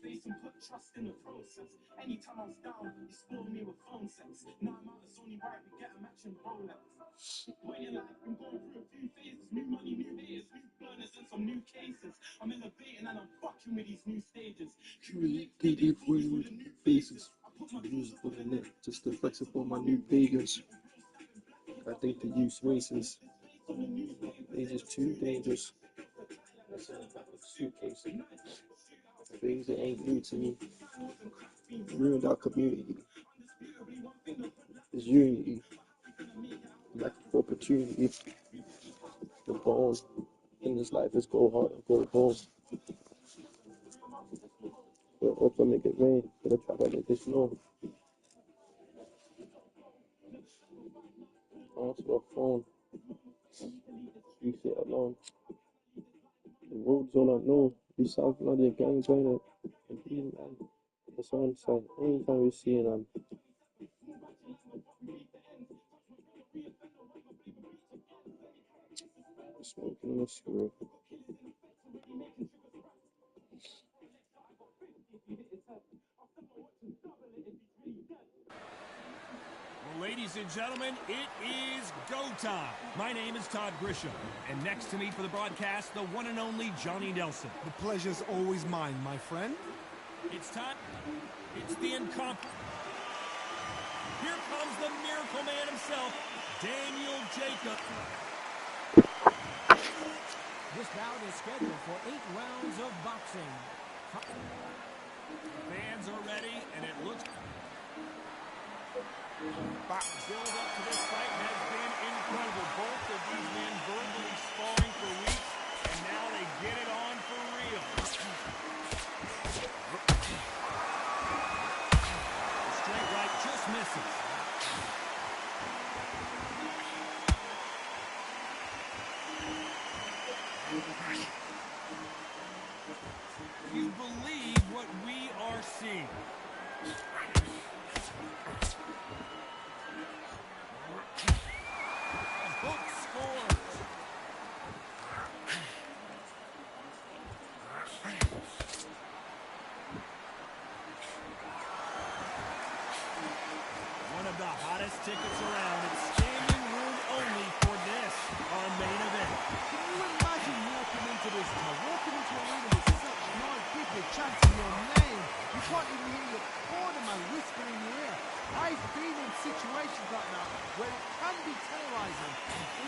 face and put trust in the process. Anytime I was down, you spoiled me with phone sex. Now I'm out, it's only right we get a matching Rolex. Point in life, I'm going through a few phases. New money, new haters, new burners and some new cases. I'm elevating and I'm fucking with these new stages. Creative with new faces. Use for the net just to flex upon my new pagans. I think the use races. They just too dangerous. Suitcase. Things that ain't new to me. Ruined our community. There's unity. Lack of opportunity. The bone in this life is go hard and go home. But also make it rain. Gonna try to make it snow. Answer the phone. You sit alone. The road's all I know. We South London gang joiner. The sun side. Anytime we see it, I'm smoking a cigarette. Ladies and gentlemen, it is go time. My name is Todd Grisham, and next to me for the broadcast, the one and only Johnny Nelson. The pleasure's always mine, my friend. It's time. It's the incomparable. Here comes the miracle man himself, Daniel Jacob. This bout is scheduled for 8 rounds of boxing. Fans are ready, and it looks... Build up to this fight has been incredible. Both of these men verbally sparring for weeks, and now they get it on for real. The straight right just misses. You believe what we are seeing. Tickets around. It's standing room only for this, our main event. Can you imagine walking into this town, walking into a room with such nice people chanting your name? You can't even hear your cornerman whisper in your ear. I've been in situations like that where it can be terrorizing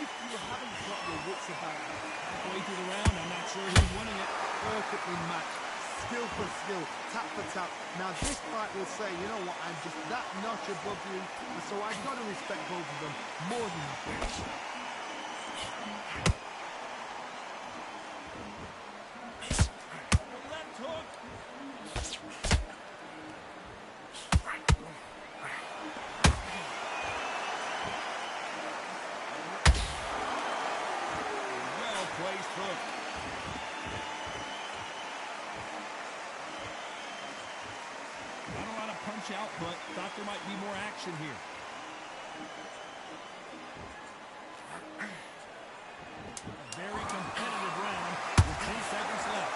if you haven't got your wits about you. Halfway through the round, I'm not sure who's winning it. Perfectly matched. Skill for skill, tap for tap. Now this fight will say, you know what, I'm just that notch above you, and so I've got to respect both of them more than happy. Left hook. Well-placed hook. Punch out, but thought there might be more action here. A very competitive round with 10 seconds left.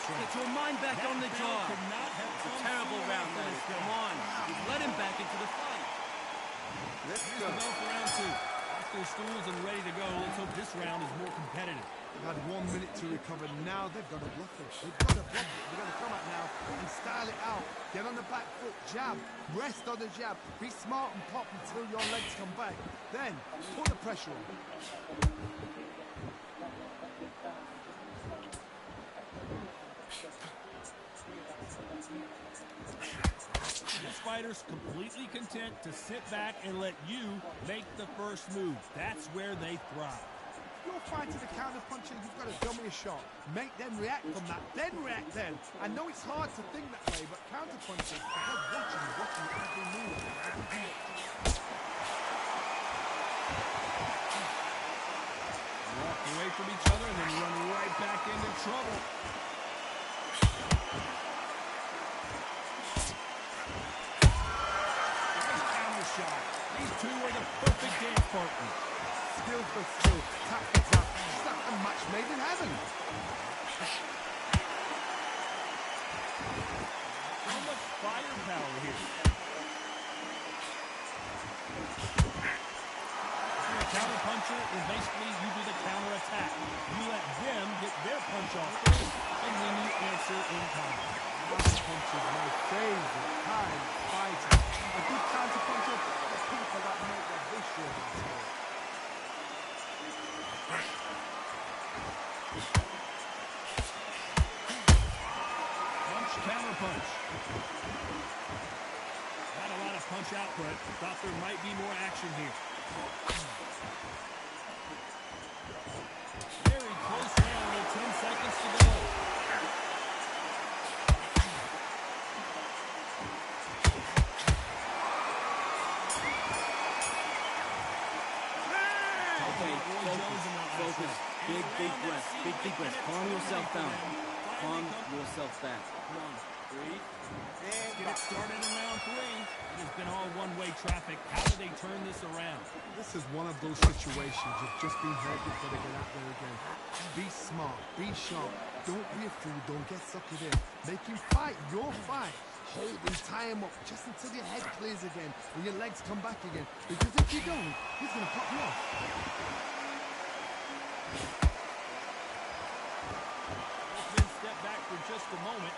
Get your mind back on the job. It's a terrible round, though. Come on. Let him back into the fight. Let's go. Here's the bell for round 2. Off their stools and ready to go. Let's hope this round is more competitive. They've had 1 minute to recover. Now they've got to bluff it. They've got to bluff it. They've got to come out now and style it out. Get on the back foot, jab, rest on the jab. Be smart and pop until your legs come back. Then put the pressure on. This fighter's completely content to sit back and let you make the first move. That's where they thrive. You're fighting the counter puncher, you've got to dummy a shot. Make them react from that, then react then. I know it's hard to think that way, but counter punchers are watching every move. Walk away from each other and then run right back into trouble. shot. These two are the perfect dance partners. Skill for skill, tap for tap. It's like a match made in heaven. So much firepower here. A counter puncher is basically you do the counter attack. You let them get their punch off first, and then you answer in time. Counter puncher is my favorite kind of fighter. A good counter puncher for the people that make the history of that sport. Counter punch. Not a lot of punch output. Thought there might be more action here. Very close round with 10 seconds to go. Okay, focus. Big breath. Big deep breath. Calm yourself down. Calm yourself back. Come on, breathe. Let's get it started in round 3. It has been all one-way traffic. How do they turn this around? This is one of those situations you've just been hurt, you've got to get out there again. Be smart, be sharp. Don't be a fool, don't get suckered in. Make him fight your fight. Hold him, tie him up just until your head clears again and your legs come back again. Because if you don't, he's going to pop you off. Step back for just a moment.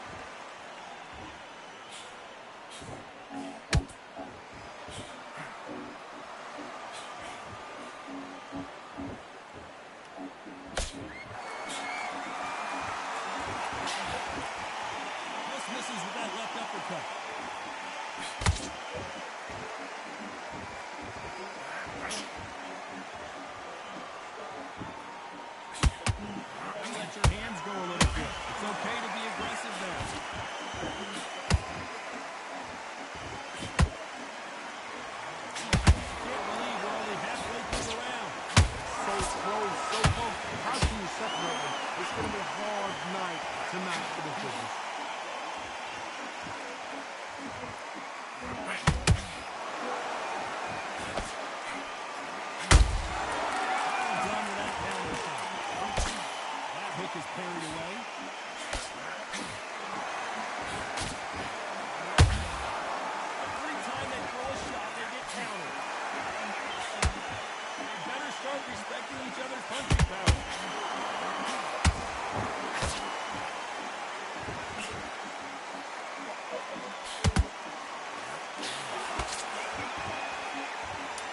Just misses with that left uppercut. Let your hands go a little bit. It's okay to be aggressive there. Can't believe we're only halfway through the round. So close, so close. How can you separate them? It's going to be a hard night tonight for the judges. Done with that counter shot. That hook is parried away. Every time they throw a shot, they get countered. They better start respecting each other's punching power.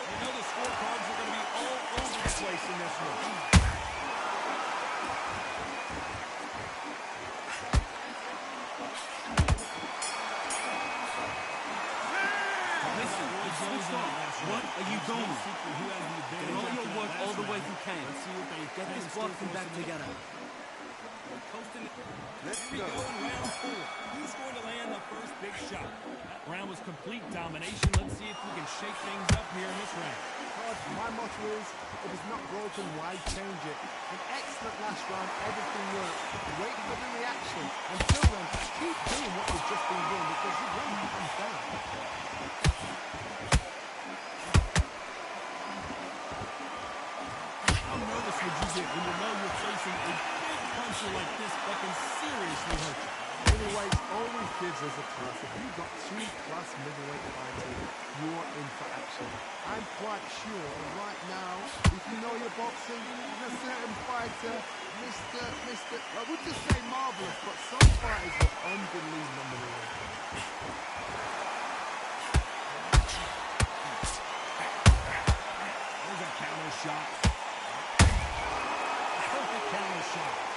They know the scorecards are going to be all over the place in this one. Listen, it's switched off. What are you doing? Get all your work all the way you can. Get this boxing back together. Let's go in round 4. Who's going to land the first big shot? That round was complete domination. Let's see if we can shake things up here in this round. My motto is, if it's not broken, why change it? An excellent last round, everything worked. Wait for the reaction. Until then, keep doing what you've just been doing because you will not come down. How nervous would you get when you know you're facing a big puncher like this that can seriously hurt you? Middleweight always gives us a class. If you've got 2-class middleweight fighters, you're in for action. I'm quite sure right now, if you know your boxing, there's a certain fighter, I would just say marvelous, but some fighters are unbelievable. There's a counter shot. Perfect counter shot.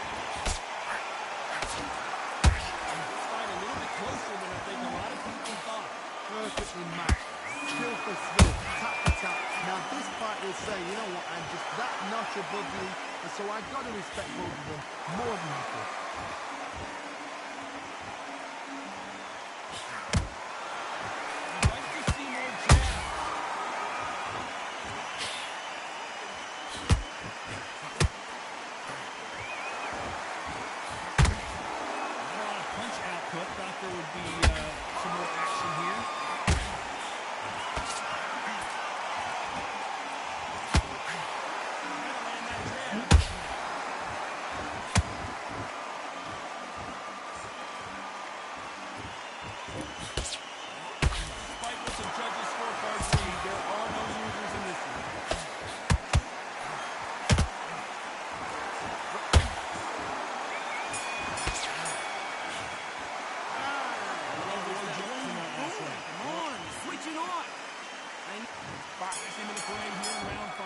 Closer than I think a lot of people thought. Perfectly matched. Skill for skill. Tap for tap. Now this fight will say, you know what, I'm just that notch above you, and so I've got to respect both of them more than equal. I'd like to see more jabs. Punch output. Thought there would be some more action here. Back into the parade here in round 5.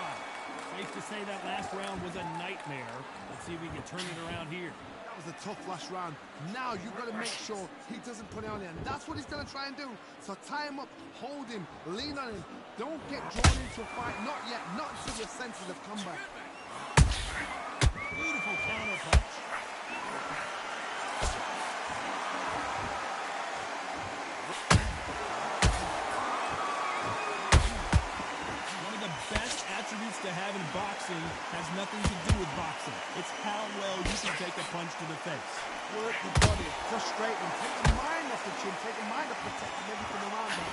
Safe to say that last round was a nightmare. Let's see if we can turn it around here. That was a tough last round. Now you've got to make sure he doesn't put it on there. And that's what he's going to try and do. So tie him up, hold him, lean on him. Don't get drawn into a fight. Not yet. Not until your senses have come back. Beautiful counter punch. Attributes to have in boxing has nothing to do with boxing. It's how well you can take a punch to the face. Work the body, frustrate him, take the mind off the chin, take the mind off protecting everything around him.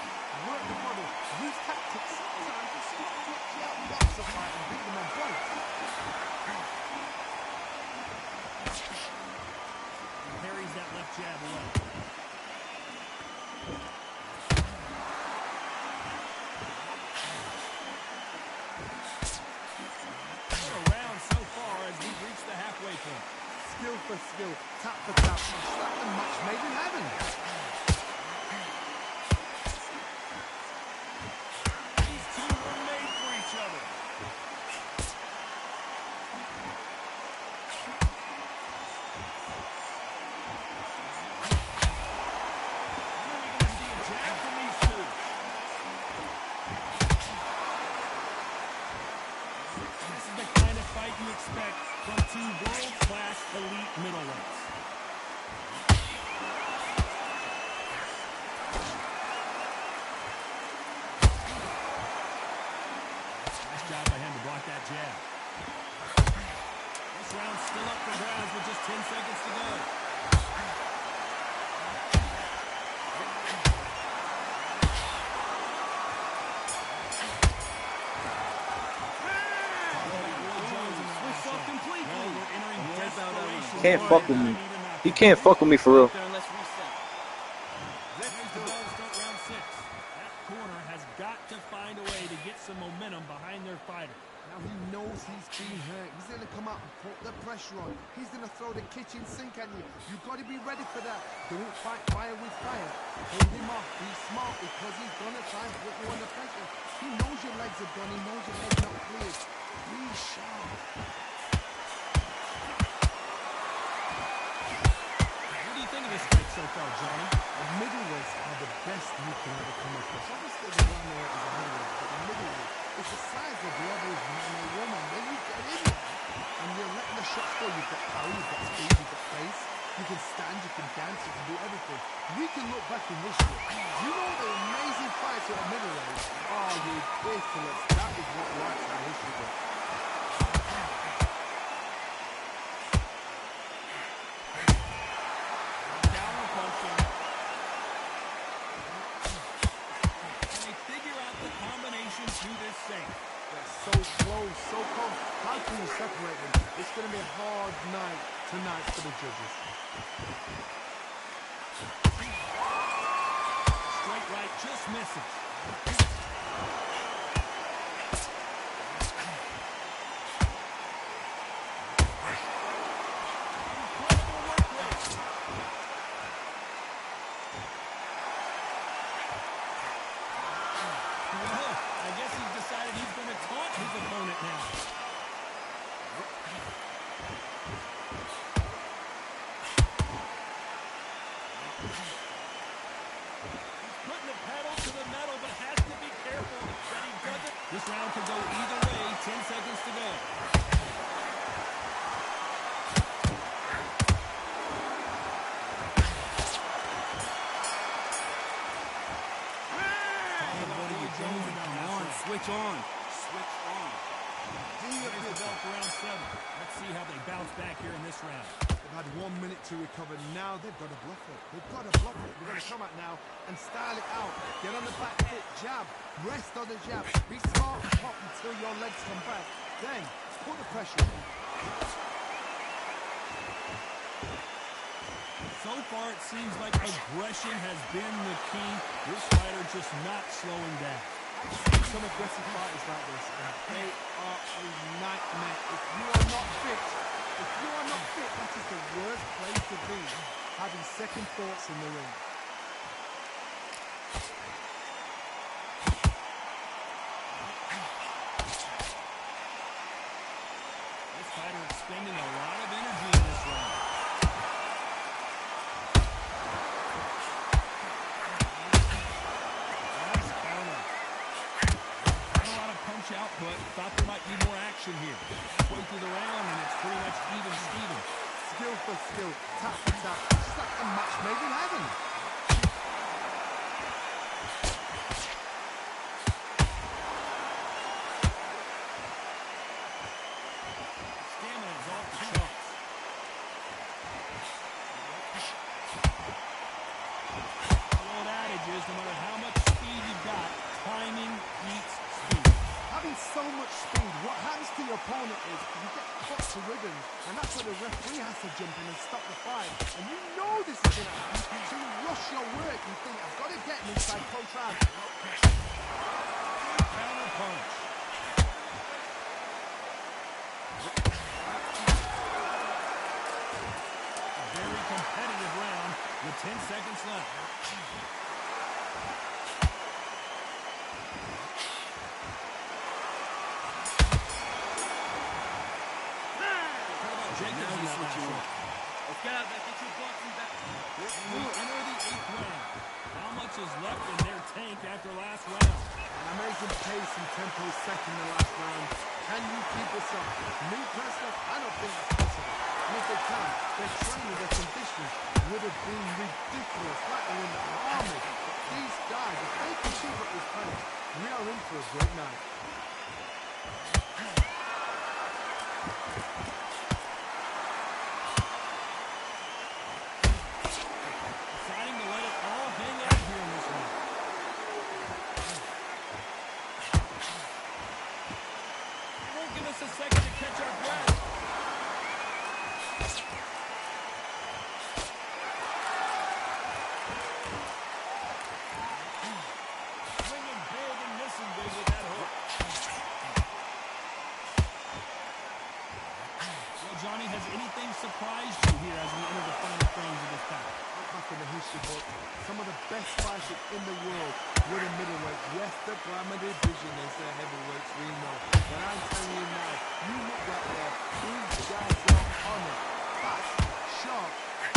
Work the body, use tactics sometimes to see if you outbox a fight and beat them on points. He parries that left jab away. Skill for skill, tap for tap, it's like the match made in heaven. These two were made for each other. When are we going to see a jab from these two? This is the kind of fight you expect from two world-class elite middleweights. Nice job by him to block that jab. This round's still up for grabs with just 10 seconds to go. Can't fuck with me. He can't fuck with me for real. That corner has got to find a way to get some momentum behind their fighter. Now he knows he's being hurt. He's going to come out and put the pressure on. He's going to throw the kitchen sink at you. You've got to be ready for that. Don't fight fire with fire. Hold him off. Be smart because he's going to try and put you under pressure. He knows your legs are gone. He knows your legs not cleared. Be sharp. So far, Johnny. The middleweights are the best you can ever come across. Obviously, the one there is a middleweight, but the middleweight is the size of the average man or woman. Then you get in there, and you're letting the shots go. You've got power, you've got speed, you've got pace. You can stand, you can dance, you can do everything. We can look back in history. You know the amazing fights at the middleweight are ridiculous. That is what writes our history book. So close, so close. How can you separate them? It's going to be a hard night tonight for the judges. Straight right just misses. This round could go either way. 10 seconds to go. What are you doing? Come on, switch on. Switch on. There's the bell for round 7. Let's see how they bounce back here in this round. They've had 1 minute to recover. Now they've got to bluff it. They've got to bluff it. They've got to come out now and style it out. Get on the back foot, jab. Rest on the jab. Be smart and pop until your legs come back. Then put the pressure on. So far, it seems like aggression has been the key. This fighter just not slowing down. I've seen some aggressive fighters like this, and they are a nightmare. If you are not fit, that is the worst place to be, having second thoughts in the ring. much output. Thought there might be more action here. Way through the round, and it's pretty much even Steven. Skill for skill, tap for tap. It's just like a match made in heaven. Stamina's off the charts. The old adage is, no matter how much speed you've got, timing beats speed. Having so much speed, what happens to your opponent is you get caught to rhythm, and that's where the referee has to jump in and stop the fight. And you know this is going to happen, so you rush your work. You think, I've got to get him inside close round. Counter punch. A very competitive round with 10 seconds left. Let's get out there, get your boxing back. We enter the 8th round. How much is left in their tank after last round? An amazing pace and tempo set in the last round. Can you keep this up? Me personally, I don't think that's possible. And if they can, their training, their conditioning would have been ridiculous, like they're in the army. But these guys, if they can keep up this pace, we are in for a great night. Deciding to let it all hang out here in this one. It won't give us a second to catch our breath. Swinging big and missing big with that hook. Well, Johnny, has anything surprised you here as we enter the final frames of this bout? Back in the history book, some of the best fighters in the world were the middleweight. Yes, the glamour division is the heavyweights, we know. But I'm telling you now, you look right there, these guys are on it. Fast, sharp,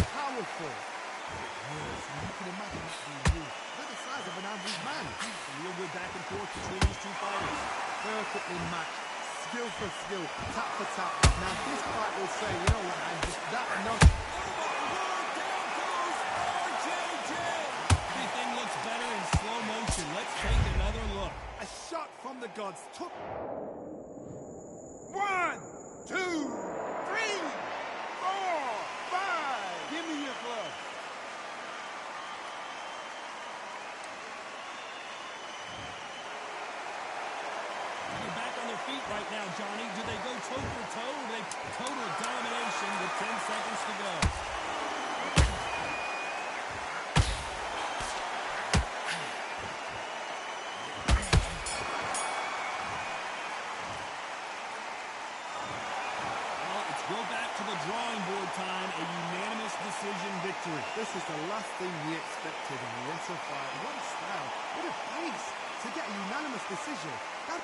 powerful. Yes, and you can imagine that being you. They're the size of an average man. Real good back and forth between these two fighters. Perfectly matched. Skill for skill, tap for tap. Now this fight will say, you know what, I'm just that notch. Everything looks better in slow motion. Let's take another look. A shot from the gods took. 1, 2, 3, 4, 5. Give me your glove. They're back on their feet right now, Johnny. Do they go toe for toe, or do they total domination with 10 seconds to go? Well, it's go back to the drawing board time, a unanimous decision victory. This is the last thing we expected in a wrestle fight. What a style, what a pace to get a unanimous decision. That...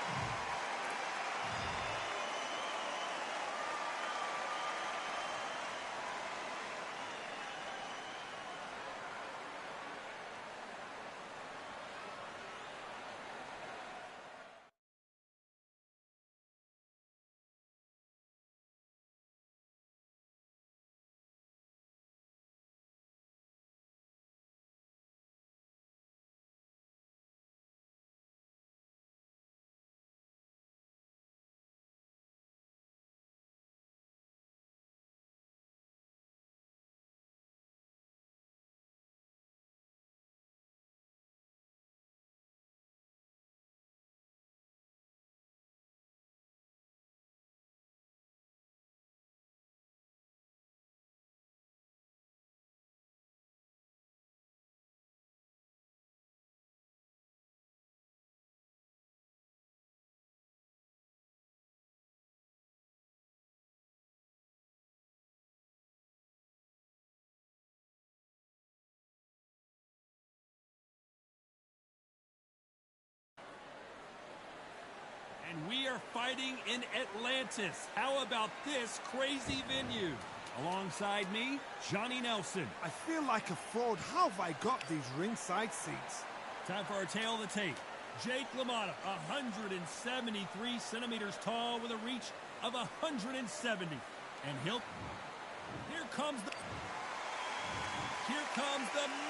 And we are fighting in Atlantis. How about this crazy venue? Alongside me, Johnny Nelson. I feel like a fraud. How have I got these ringside seats? Time for our tail of the tape. Jake LaMotta, 173 centimeters tall with a reach of 170. And here comes the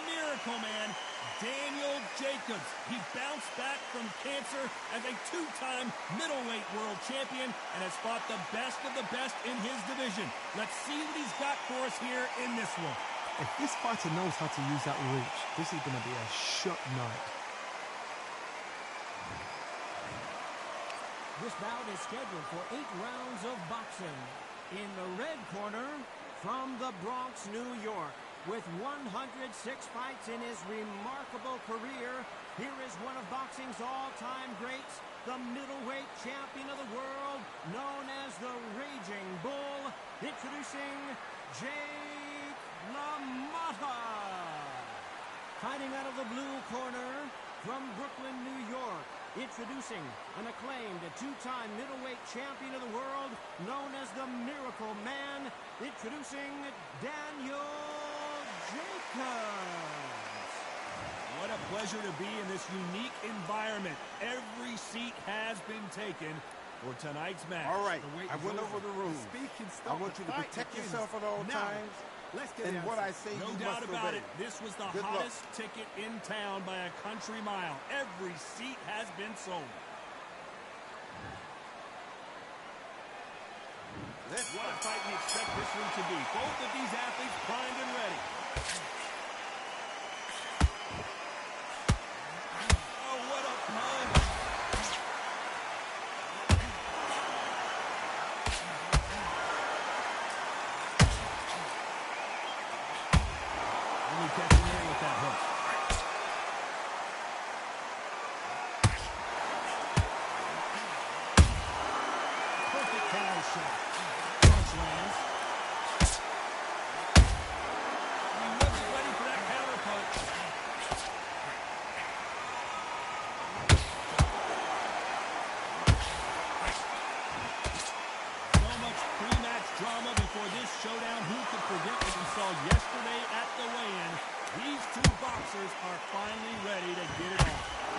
Miracle Man, Daniel Jacobs. He bounced back from cancer as a two-time middleweight world champion and has fought the best of the best in his division. Let's see what he's got for us here in this one. If this fighter knows how to use that reach, this is going to be a shot night. This bout is scheduled for 8 rounds of boxing. In the red corner, from the Bronx, New York, with 106 fights in his remarkable career, here is one of boxing's all-time greats, the middleweight champion of the world, known as the Raging Bull, introducing Jake LaMotta. Fighting out of the blue corner, from Brooklyn, New York, introducing an acclaimed two-time middleweight champion of the world, known as the Miracle Man, introducing Daniel Jacobs. What a pleasure to be in this unique environment. Every seat has been taken for tonight's match. All right, I went over the rules. Speaking I want you to protect yourself at all times. Let's get And what I say, No you doubt must about obey. it. This was the Good luck. hottest ticket in town by a country mile. Every seat has been sold. What a fight we expect this one to be. Both of these athletes primed and ready. Oh, what a punch. Only catching there with that hook. Perfect counter shot. Punch lands. He wasn't ready for that counter punch. So much pre-match drama before this showdown. Who could forget what we saw yesterday at the weigh-in? These two boxers are finally ready to get it on.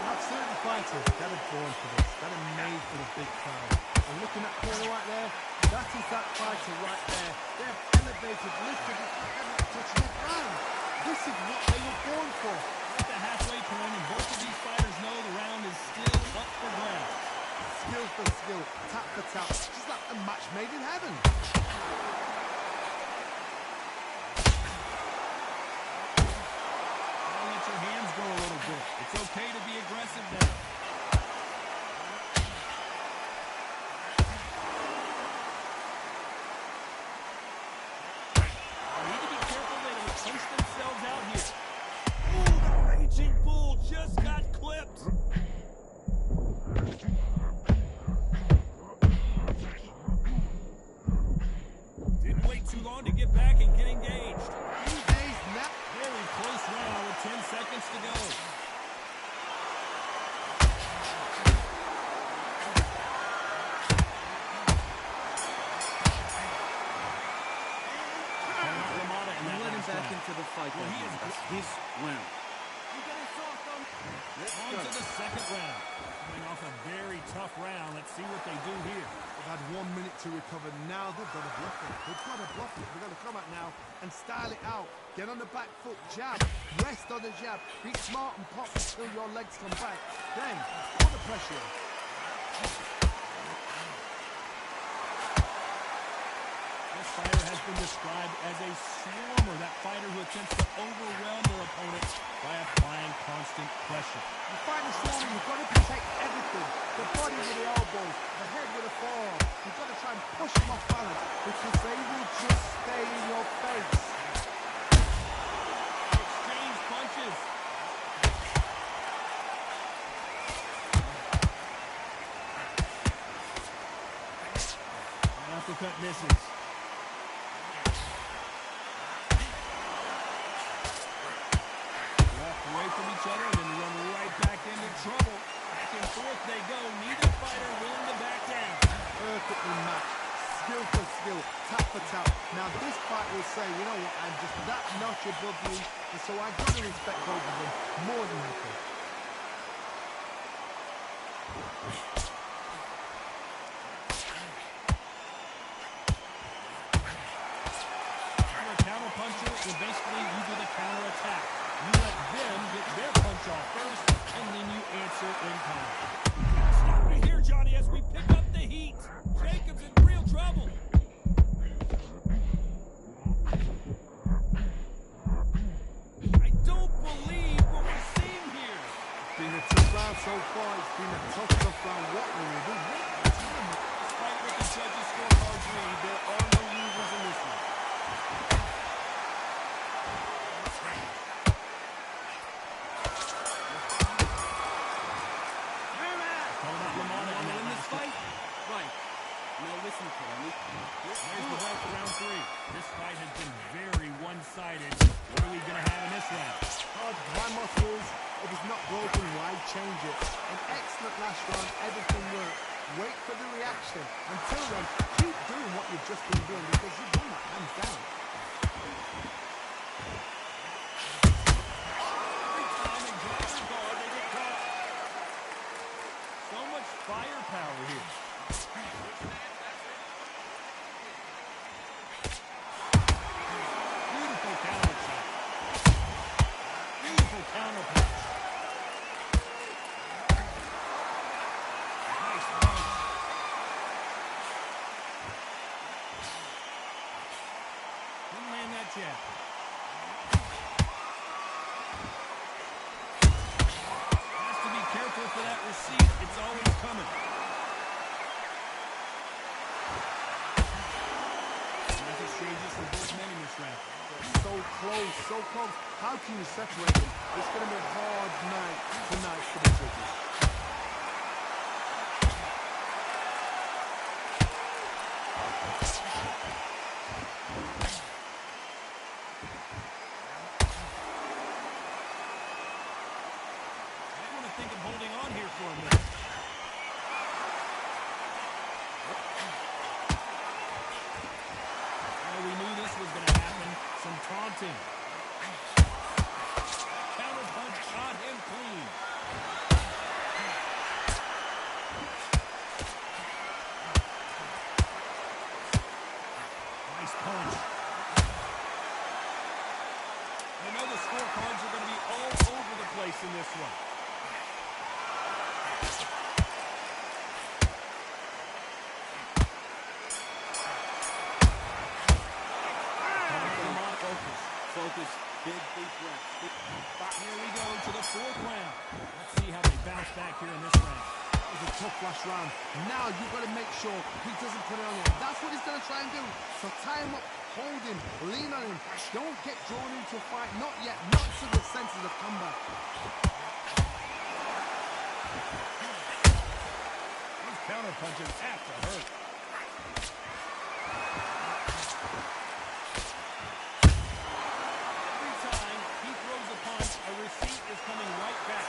Absolutely fighters that are born for this, that are made for the big crowd. And looking at corner right there, that is that fighter right there. They have elevated, lifted it, and touching the ground. This is what they were born for. At the halfway point, and both of these fighters know the round is still up for grabs. Skill for skill, tap for tap, just like a match made in heaven. Don't let your hands go a little bit. It's okay to be aggressive now. They need to be careful they don't punch themselves out here. Ooh, the Raging Bull just got clipped. Didn't wait too long to get back and get engaged. Very close round with 10 seconds to go. LaMotta in that Let him last back round. into the fight. Well, he That's is- his round. On to the second round. Coming off a very tough round. Let's see what they do here. They've had 1 minute to recover. Now they've got to bluff it. They've got to bluff it. They've got to come out now and style it out. Get on the back foot, jab. Rest on the jab. Be smart and pop until your legs come back. Then, put the pressure. This fighter has been described as a swarmer, that fighter who attempts to overwhelm their opponent by applying constant pressure. You fight the swarming, you've got to protect everything. The body with the elbows, the head with the forearm. You've got to try and push them off balance because they will just stay in your face. Exchange punches. An uppercut misses. Walk away from each other and then run right back into trouble. Back and forth they go. Neither fighter willing to back down. Perfectly matched. Skill for skill, tap for tap. Now this fight will say, you know what, I'm just that notch above you, and so I've got to respect both of them more than happy. You're a counter puncher, and basically you do the counter attack. You let them get their punch off first, and then you answer in kind. Stop right here, Johnny, as we pick up the heat. Jacobs in real trouble. I don't believe what we're seeing here. It's been a tough round so far. It's been a tough round. What will we do? Despite what the judges' scorecards read, there are no losers in this one. Listen, Kid, There's the bell for round 3. This fight has been very one-sided. What are we going to have in this round? Hard by muscles. If it's not broken, why change it? An excellent last round. Everything worked. Wait for the reaction. Until then, keep doing what you've just been doing because you've done that hands down. Every time they drop their guard, they get caught. So much firepower here. Counter punch. Nice punch. Didn't land that jab. Has to be careful for that receipt. It's always coming. Nothing exchanges from both men in this round. So close, so close. How can you separate them? It's going to be a hard night tonight for the judges. I want to think of holding on here for a minute. Well, we knew this was going to happen. Some taunting. Counter punch caught him clean. Nice punch. I know the scorecards are going to be all over the place in this one. Focus. Big breath. Here we go to the 4th round. Let's see how they bounce back here in this round. It was a tough last round. Now you've got to make sure he doesn't put it on him. That's what he's going to try and do. So tie him up, hold him, lean on him. Don't get drawn into a fight. Not yet. Not to the senses of comeback. These counter punches have to hurt. A receipt is coming right back.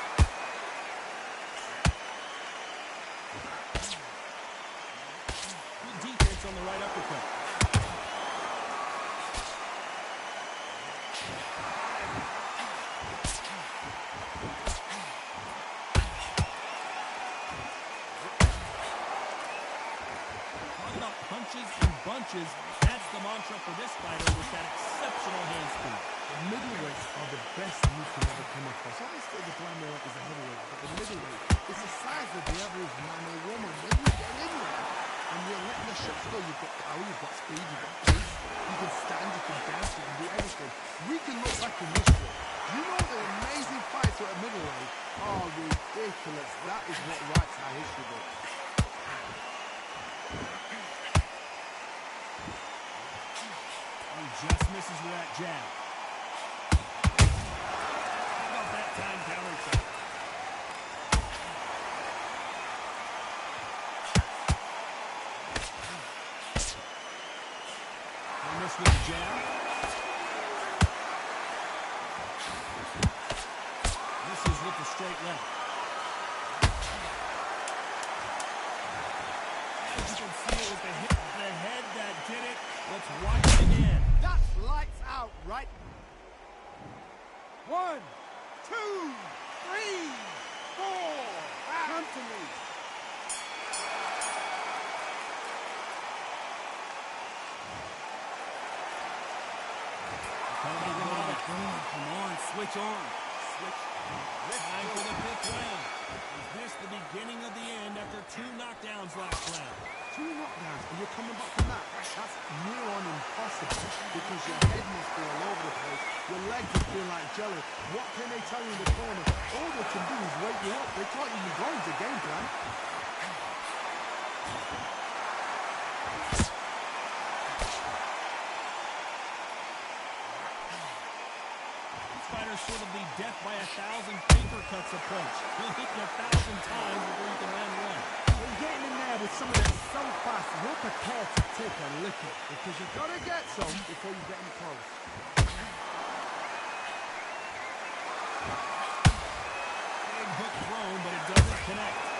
Good defense on the right uppercut. Talk about punches and bunches. That's the mantra for this fighter with that exceptional hand speed. The middleweights are the best you can ever come across. Obviously, the flyweight is a heavyweight, but the middleweight is the size of the average man or woman. When you get in there and you're letting the shots go, you've got power, you've got speed, you've got pace, you can stand, you can dance, you can do everything. We can look back in history. You know the amazing fights at middleweight are ridiculous. That is what writes our history book. He just misses with that jab. How about that time counter attack? He missed with the jab. Misses with the straight left. As you can see, it was the head that did it. Let's watch it again. That's lights out, right? 1, 2, 3, 4. Come to me. switch on. Switch. Time for the 5th round. Is this the beginning of the end after 2 knockdowns last round? 2 knockdowns, and you're coming back from that. That's near on impossible because your head must be all over the place. Your legs will feel like jelly. What can they tell you in the corner? All they can do is wake you up. They can't even go into game plan. Sort of the death by 1,000 paper cuts approach. He'll hit you 1,000 times before you can land one. When getting in there with some of that so fast, you're prepared to take a licking because you've got to get some before you get any close. Big hook thrown, but it doesn't connect.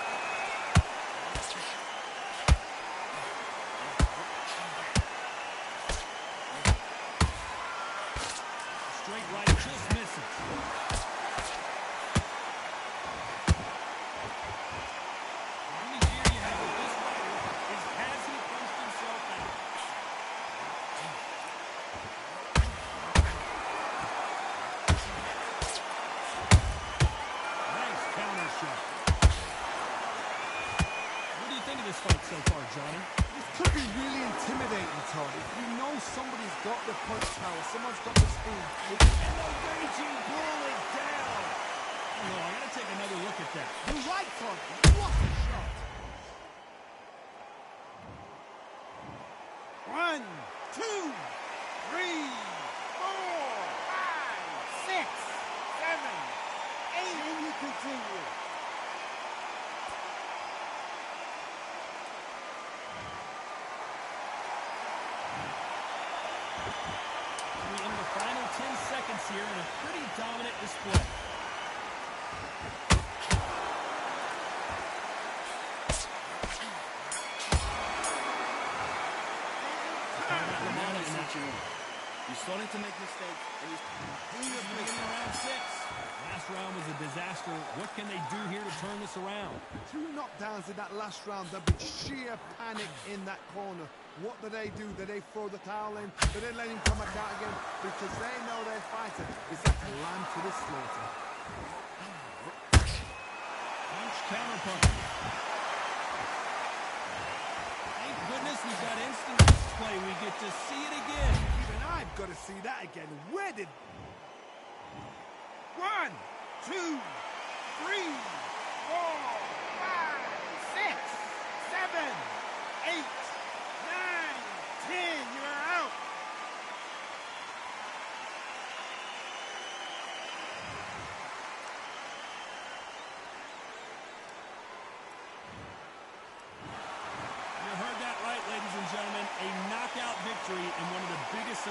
Straight right just misses. Only here you have it. This fighter is has he punched himself out. Nice counter shot. What do you think of this fight so far, Johnny? This could be really intimidating, Todd. If you know somebody's got the punch power, someone's got the speed. And the raging bull is down. Oh, no, I got to take another look at that. You're right, Todd. What a shot. 1, 2, 3, 4, 5, 6, 7, 8. And you continue. We're in the final 10 seconds here in a pretty dominant display. You're starting to make mistakes, and you're Beginning of round 6. Last round was a disaster. What can they do here to turn this around? 2 knockdowns in that last round. There'll be sheer panic in that corner. What do? Do they throw the towel in? Do they let him come back out again? Because they know their fighter is like a lamb to the slaughter. Punch, counter punch. Thank goodness we've got instant display. We get to see it again. Even I've got to see that again. Where did... 1, 2, 3, 4, 5, 6, 7, 8, 9, 10. You're out. You heard that right, ladies and gentlemen. A knockout victory in one of the biggest...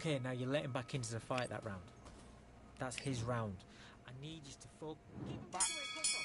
Okay, now you're letting back into the fight that round. That's his round. I need you to focus. Keep him back where he comes from.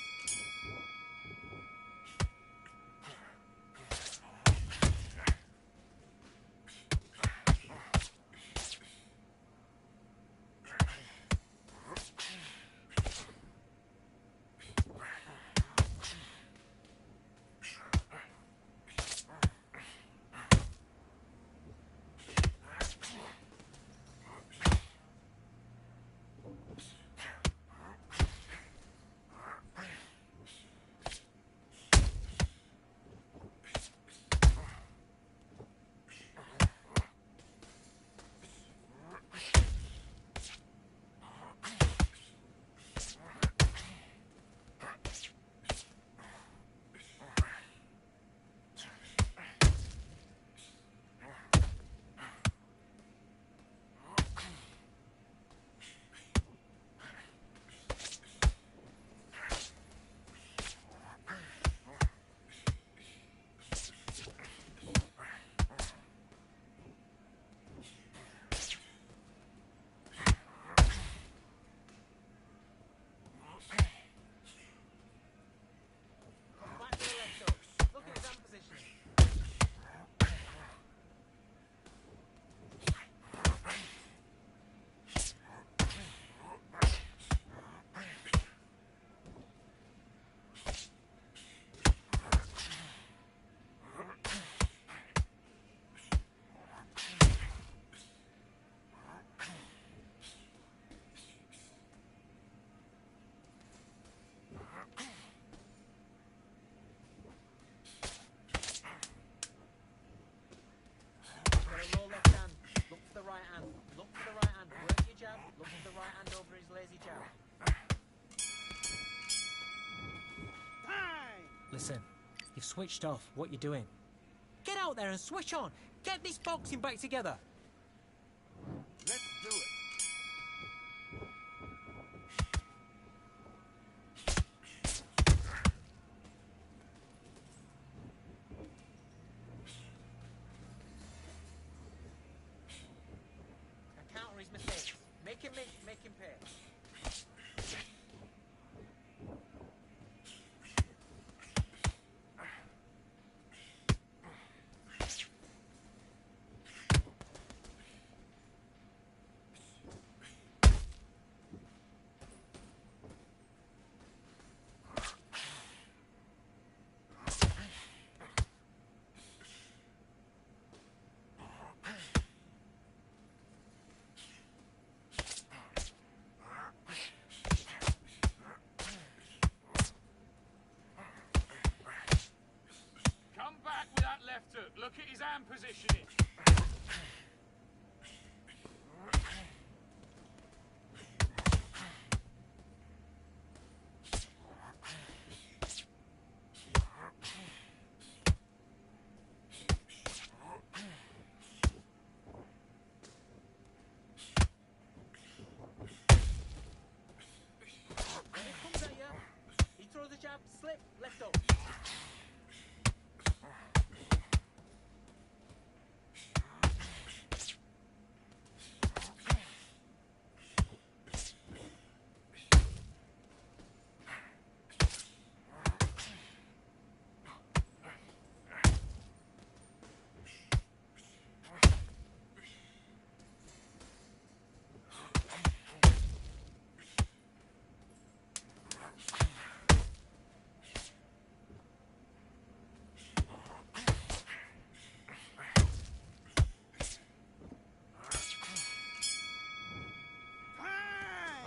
Listen, you've switched off. What you doing? Get out there and switch on. Get this boxing back together. Let's do it. I counter his mistakes. Make him pay. Left hook. Look at his hand positioning. When he comes at you, he throws a jab, slip, left up.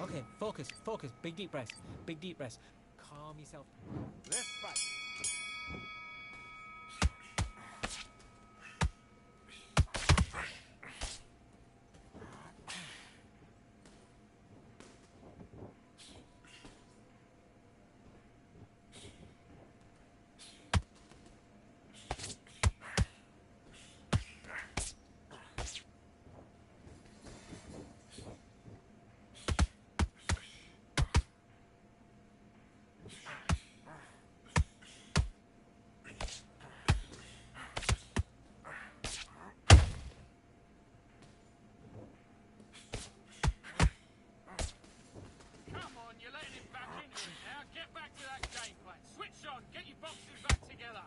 Okay, focus. Big deep breaths. Calm yourself. Let's fight. boxes back together.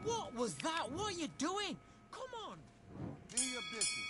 What was that? What are you doing? Come on! Do your business.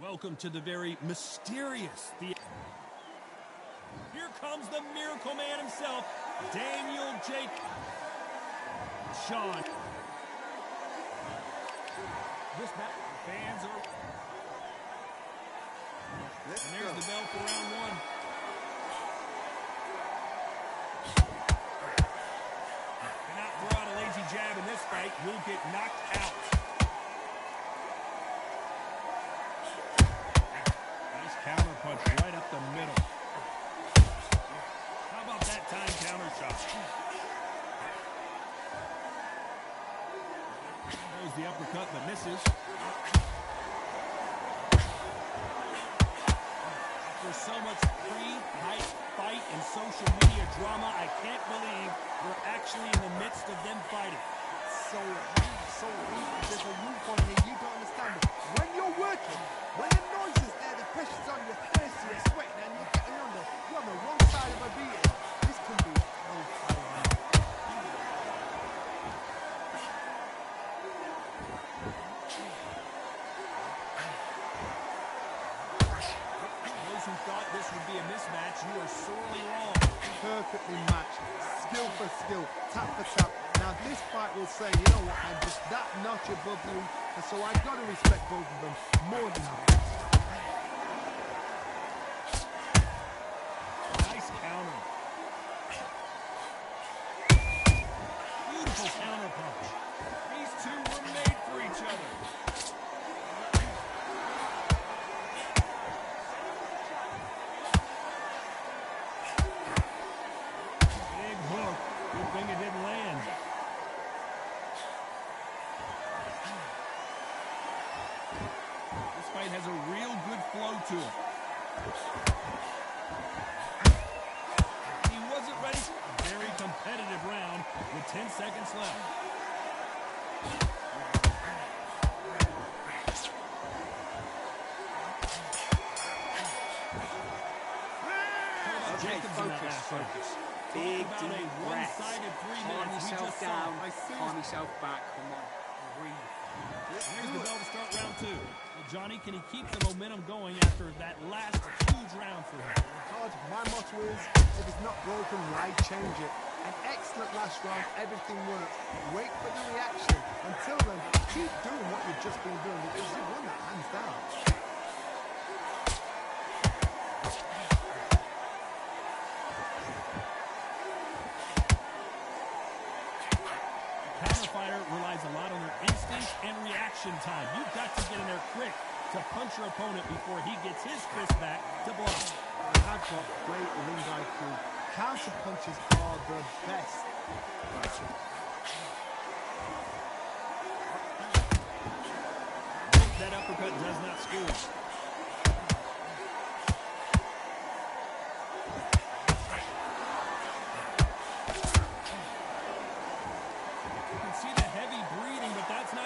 Welcome to the very mysterious theater. Here comes the Miracle Man himself, Daniel Jacobs. Sean. This match, fans are... And there's the bell for round one. Cannot throw out a lazy jab in this fight. You'll get knocked out. Nice counter punch right up the middle. How about that time counter shot? Goes the uppercut, but misses. After so much pre-hype fight and social media drama, I can't believe we're actually in the midst of them fighting. So there's a rule for me, you don't understand it. When you're working, when the noise is there, the pressure's on, you're thirsty, you're sweating, and you're getting under. You're on the wrong side of a beating. This can be hellfire. Those who thought this would be a mismatch, you are sorely wrong. Perfectly matched, skill for skill, tap for tap. Now this fight will say, you know what, I'm just that notch above you, and so I've got to respect both of them more than that. fight has a real good flow to it. He wasn't ready. Very competitive round with 10 seconds left. Okay, focus. Big, deep breaths. Calm yourself down. Calm yourself back. Come on. Breathe. Here's the bell to start round 2. Well, Johnny, can he keep the momentum going after that last huge round for him? Todd, my motto is, if it's not broken, why change it? An excellent last round, everything works. Wait for the reaction. Until then, keep doing what you've just been doing because you won that hands down. Relies a lot on their instinct and reaction time. You've got to get in there quick to punch your opponent before he gets his fist back to block. I have got great ring IQ. Counter punches are the best. That uppercut does not score.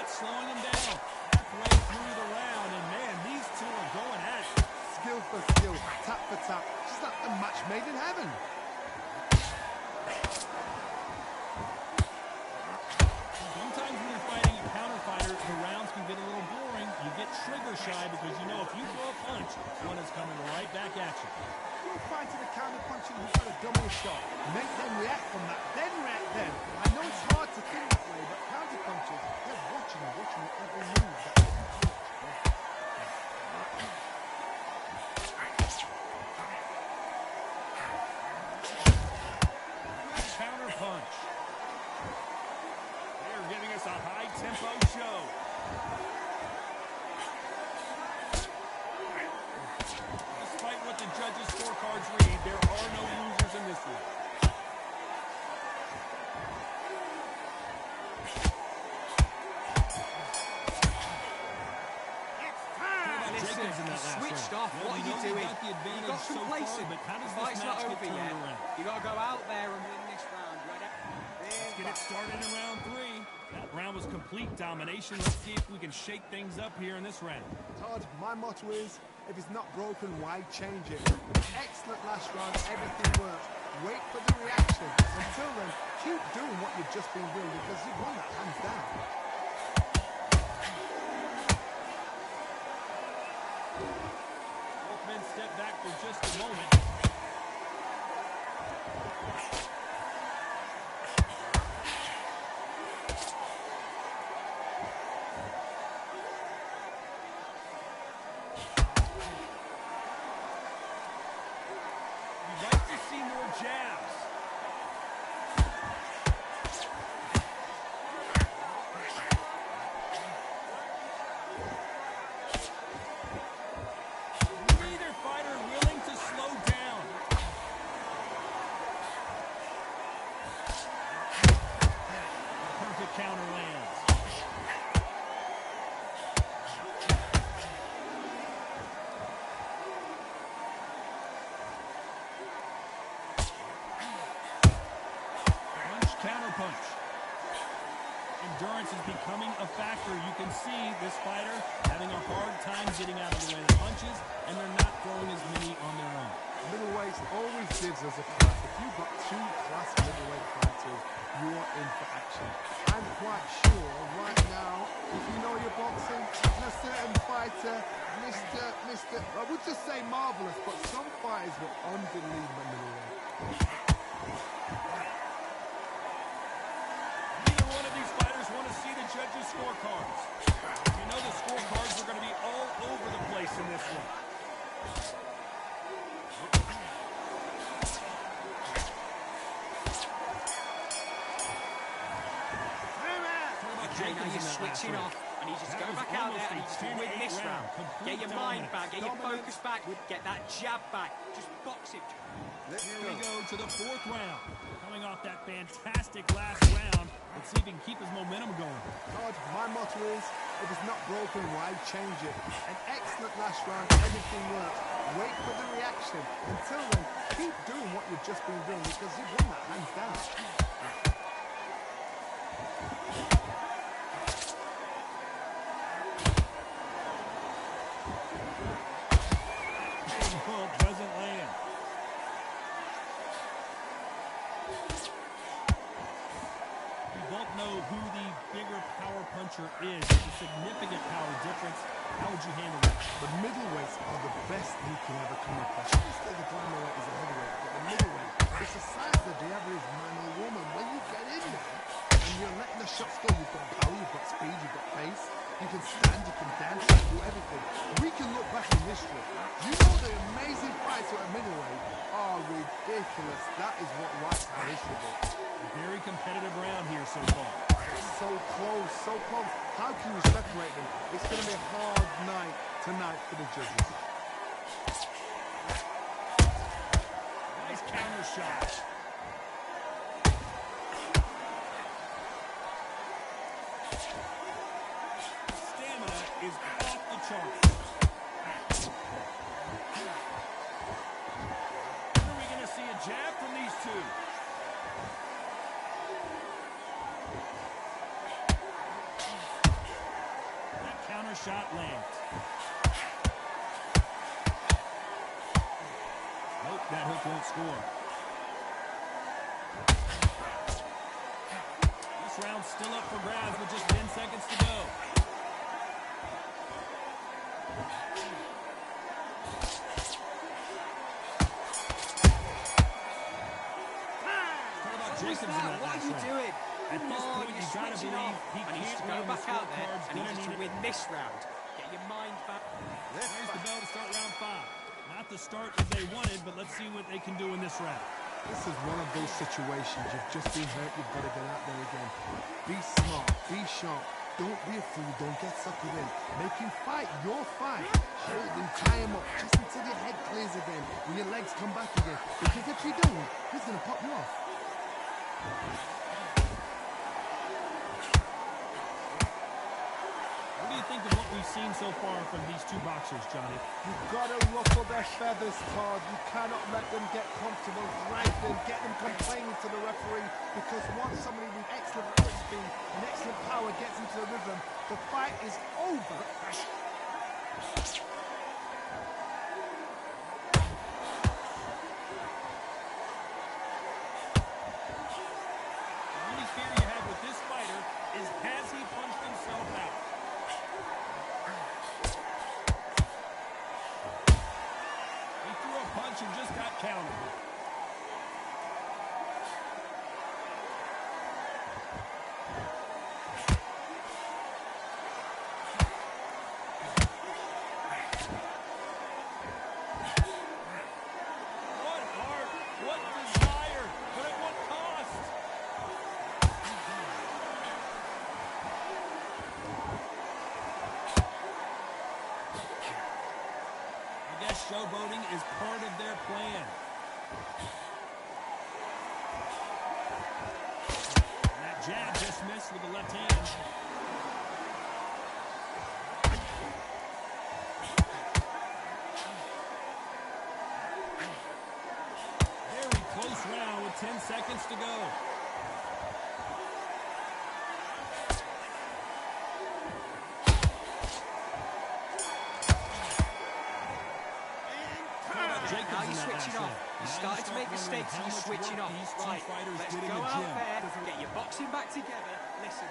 Slowing him down halfway through the round, and man, these two are going at it. Skill for skill, tap for tap, just like a match made in heaven. Sometimes when you're fighting a counter fighter, the rounds can get a little boring. You get trigger shy because you know if you throw a punch, one is coming right back at you. You're fighting a counter punching who's got a dummy shot. Make them react from that, then react then. I know it's hard to think that way, but counter punches, they're watching every move. Counter punch. They're giving us a high-tempo show. Despite what the judges' scorecards read, there are no losers in this one. Switched off. What are you doing? You got complacent. The fight's not over yet. You got to go out there and win this round. Let's get it started in round 3. That round was complete domination. Let's see if we can shake things up here in this round. Todd, my motto is, if it's not broken, why change it? Excellent last round, everything works. Wait for the reaction. Until then, keep doing what you've just been doing because you've won that hands down. Both men step back for just a moment. You'd like to see more jabs. Neither fighter willing to slow down. Perfect counter lands. Counter punch. Endurance is becoming a factor. You can see this fighter having a hard time getting out of the way of the punches, and they're not throwing as many on their own. Middleweight always gives us a class. If you've got 2 class middleweight fighters, you are in for action. I'm quite sure right now, if you know your boxing, a certain fighter, I would just say marvelous, but some fighters were unbelievable middleweight. Judges' scorecards. You know the scorecards are going to be all over the place in this one. Okay, now you're switching off. I need you to go back out there and just win this round. Get your mind back, get your focus back, get that jab back. Just box it. Here we go to the 4th round. Coming off that fantastic last round, let's see if he can keep his momentum going. Todd, my motto is, If it's not broken, why change it? An excellent last round, everything works. Wait for the reaction. Until then, keep doing what you've just been doing because you've won that hands down. Doesn't land. We both know who the bigger power puncher is. It's a significant power difference. How would you handle that? The middleweights are the best you can ever come across. You say the glamour is a heavyweight, but the middleweight, it's the size of the average man or woman. When you get in there and you're letting the shots go, you've got power, you've got speed, you've got pace. You can stand, you can dance, you can do everything. We can look back in history. You know the amazing fights at middleweight are ridiculous. That is what writes our history book. Very competitive round here so far. So close, so close. How can you separate them? It's going to be a hard night tonight for the judges. Nice counter shot. Stamina is off the charts. When are we going to see a jab from these two? Shot lands. Nope, that hook won't score. This round's still up for grabs with just 10 seconds to go. What about Jacobs in that What last are you round? doing? At this point, you gotta believe he and he needs can't to go win the back out there scorecards. and he Gonna needs to need win it. this round. Get your mind back. There's the bell to start round 5. Not the start that they wanted, but let's see what they can do in this round. This is one of those situations. You've just been hurt. You've got to get out there again. Be smart. Be sharp. Don't be a fool. Don't get suckered in. Make him fight your fight. Hold him, tie him up just until your head clears again. When your legs come back again. Because if you don't, he's going to pop you off. What do you think of what we've seen so far from these two boxers, Johnny? You've got to ruffle their feathers, Todd. You cannot let them get comfortable, drag them, get them complaining to the referee, because once somebody with excellent foot speed and excellent power gets into the rhythm, the fight is over. The only fear you have with this fighter is, has he punched himself out? He threw a punch and just got countered. What heart, what desire, but at what cost? I guess showboating is part of their plan. And that jab just missed with the left hand. Very close round with 10 seconds to go. Now you're switching off. You started to make mistakes and you're switching off. Right, let's go out there, get your boxing back together. Listen.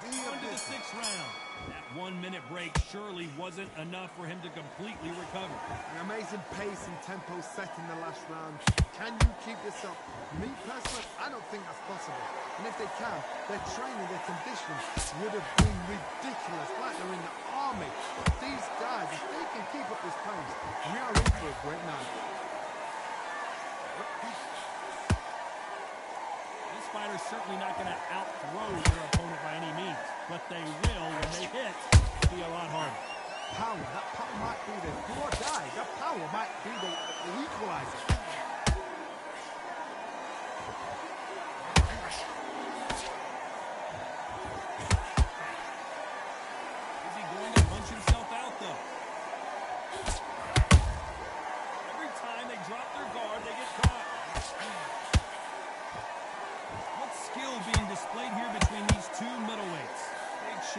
On to the 6th round. That 1-minute break surely wasn't enough for him to completely recover. An amazing pace and tempo set in the last round. Can you keep this up? Me personally, I don't think that's possible. And if they can, their training, their conditioning would have been ridiculous, like they're in the army. But these guys, if they can keep up this pace, we are in for a great night. This fighter's certainly not going to outthrow their opponent by any means, but they will, when they hit, be a lot harder. Power, that power might be the do or die. That power might be the equalizer.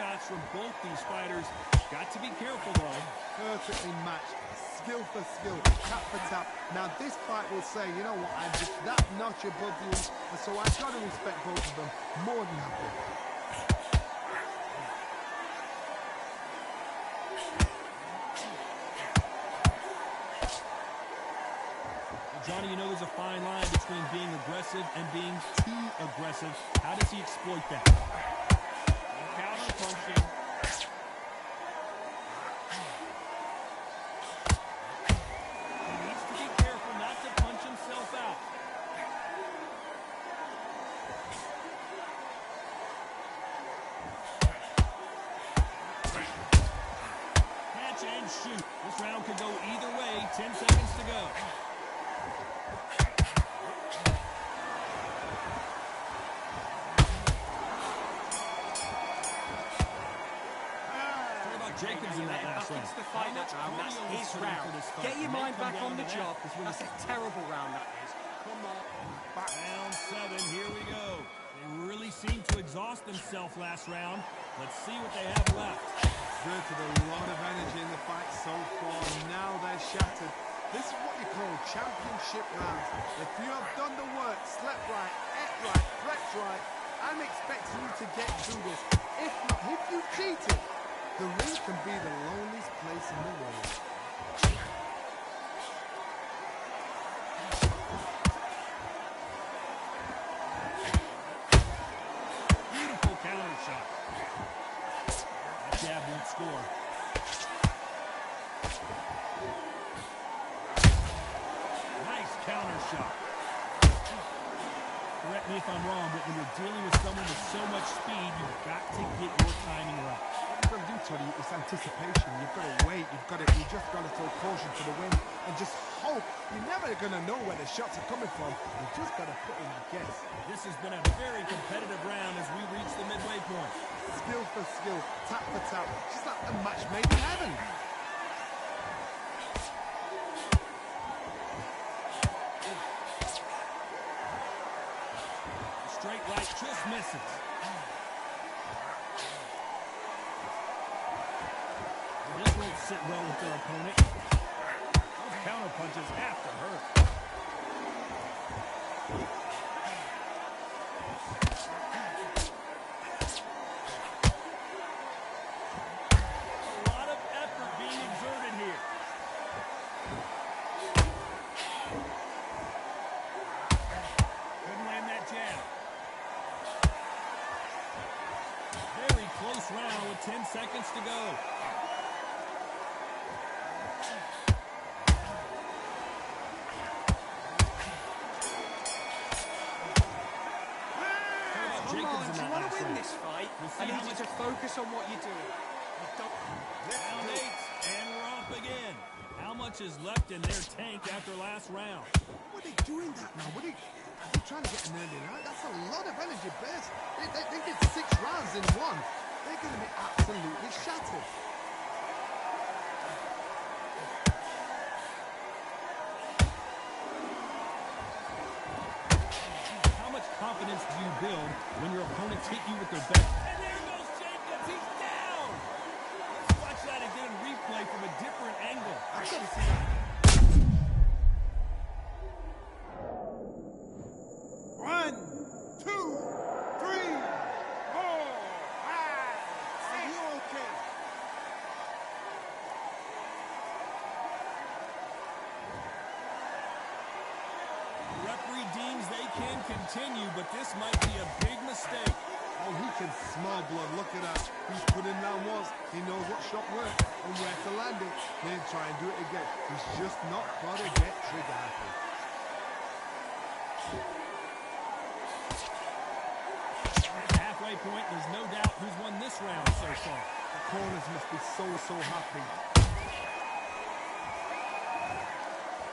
shots from both these fighters. Got to be careful, though. Perfectly matched, skill for skill, tap for tap. Now this fight will say, you know what, I'm just that notch above you, and so I've got to respect both of them more than happy. Johnny, you know there's a fine line between being aggressive and being too aggressive. How does he exploit that? Counter punching. He needs to be careful not to punch himself out. Catch and shoot. This round could go either way. 10 seconds to go. Jacobs in that last round. It's the fight that round. That's his round. Get your mind back on the job. That's a terrible round, that is. Come on. Round 7, here we go. They really seemed to exhaust themselves last round. Let's see what they have left. Exerted a lot of energy in the fight so far. Now they're shattered. This is what you call championship rounds. If you have done the work, slept right, ate right, prepped right, I'm expecting you to get through this. If not, if you cheated, the ring can be the loneliest place in the world. Beautiful counter shot. That jab won't score. Nice counter shot. Correct me if I'm wrong, but when you're dealing with someone with so much speed, you've got to get your timing right. What you've got to do, Tony, is anticipation. You've got to wait. You just got to throw caution to the wind and just hope. You're never going to know where the shots are coming from. You just got to put in a guess. This has been a very competitive round as we reach the midway point. Skill for skill, tap for tap. Just like a match made in heaven. Straight right just misses. This won't sit well with their opponent. Those counter punches have to hurt. A lot of effort being exerted here. Couldn't land that jab. Very close round with 10 seconds to go. Come on, do you want to win this fight? I need you to focus on what you're doing. Round 8, and we're off again. How much is left in their tank after last round? What are they doing that now? Are they trying to get an early night? That's a lot of energy burst. They did 6 rounds in one. They're going to be absolutely shattered. How much confidence do you build when your opponents hit you with their best? And there goes Jacobs. He's down. Let's watch that again in replay from a different angle. I've got to see that. 1, 2, 3, 4, 5. Are you okay? The referee deems they can continue, but this might be a big mistake. Oh, he can smell blood. Look at that. He's put in down once. He knows what shot worked and where to land it. Then try and do it again. He's just not got to get trigger happy. At the halfway point, there's no doubt who's won this round so far. The corners must be so happy.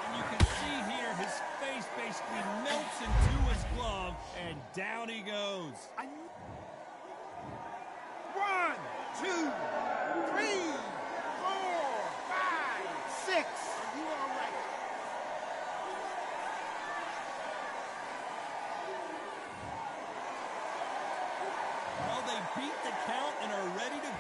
And you can see here his face basically melts into his glove, and down he goes. 1, 2, 3, 4, 5, 6. Are you all right? Well, they beat the count and are ready to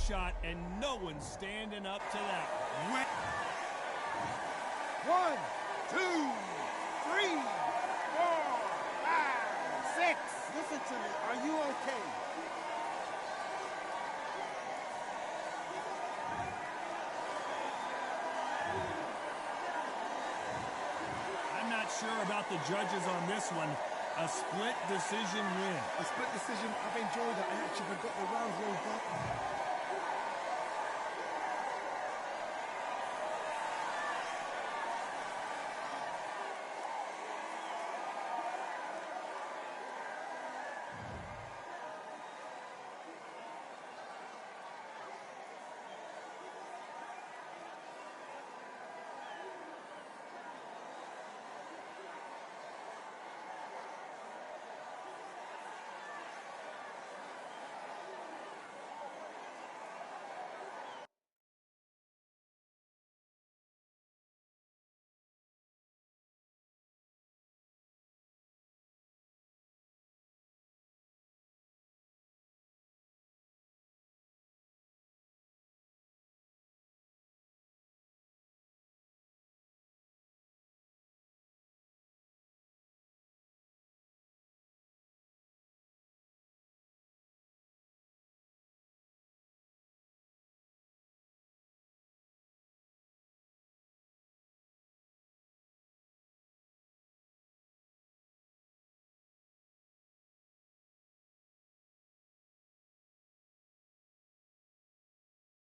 shot, and no one's standing up to that. 1, 2, 3, 4, 5, 6. Listen to me. Are you okay? I'm not sure about the judges on this one. A split decision win. A split decision, I've enjoyed it. I actually forgot the rounds